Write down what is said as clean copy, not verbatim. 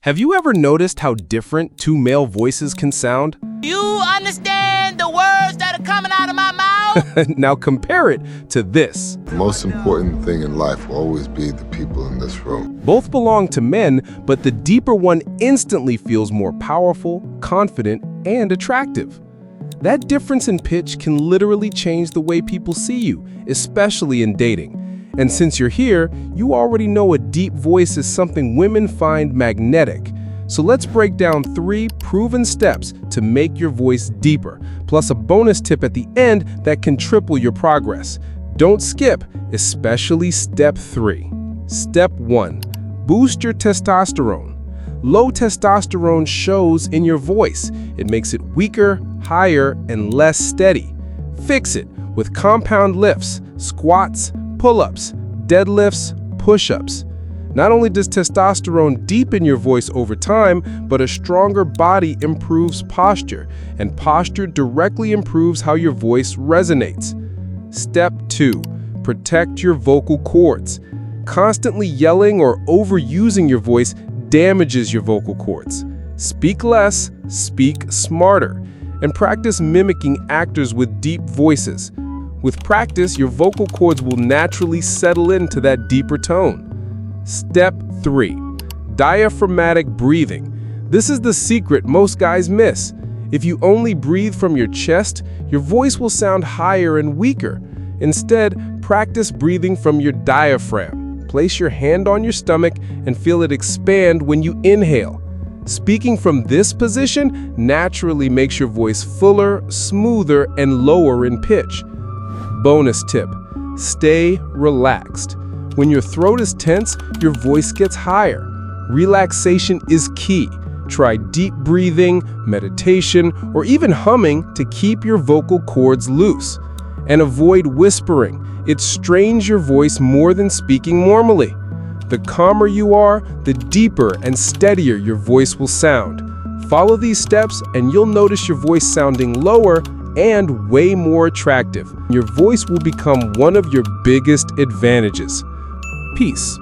Have you ever noticed how different two male voices can sound? You understand the words that are coming out of my mouth? Now compare it to this. The most important thing in life will always be the people in this room. Both belong to men, but the deeper one instantly feels more powerful, confident, and attractive. That difference in pitch can literally change the way people see you, especially in dating. And since you're here, you already know a deep voice is something women find magnetic. So let's break down 3 proven steps to make your voice deeper, plus a bonus tip at the end that can triple your progress. Don't skip, especially step 3. Step 1. Boost your testosterone. Low testosterone shows in your voice. It makes it weaker, higher, and less steady. Fix it with compound lifts, squats, pull-ups, deadlifts, push-ups. Not only does testosterone deepen your voice over time, but a stronger body improves posture, and posture directly improves how your voice resonates. Step 2. Protect your vocal cords. Constantly yelling or overusing your voice damages your vocal cords. Speak less, speak smarter, and practice mimicking actors with deep voices. With practice, your vocal cords will naturally settle into that deeper tone. Step 3. Diaphragmatic breathing. This is the secret most guys miss. If you only breathe from your chest, your voice will sound higher and weaker. Instead, practice breathing from your diaphragm. Place your hand on your stomach and feel it expand when you inhale. Speaking from this position naturally makes your voice fuller, smoother, and lower in pitch. Bonus tip: stay relaxed. When your throat is tense, your voice gets higher. Relaxation is key. Try deep breathing, meditation, or even humming to keep your vocal cords loose. And avoid whispering. It strains your voice more than speaking normally. The calmer you are, the deeper and steadier your voice will sound. Follow these steps and you'll notice your voice sounding lower and way more attractive. Your voice will become one of your biggest advantages. Peace.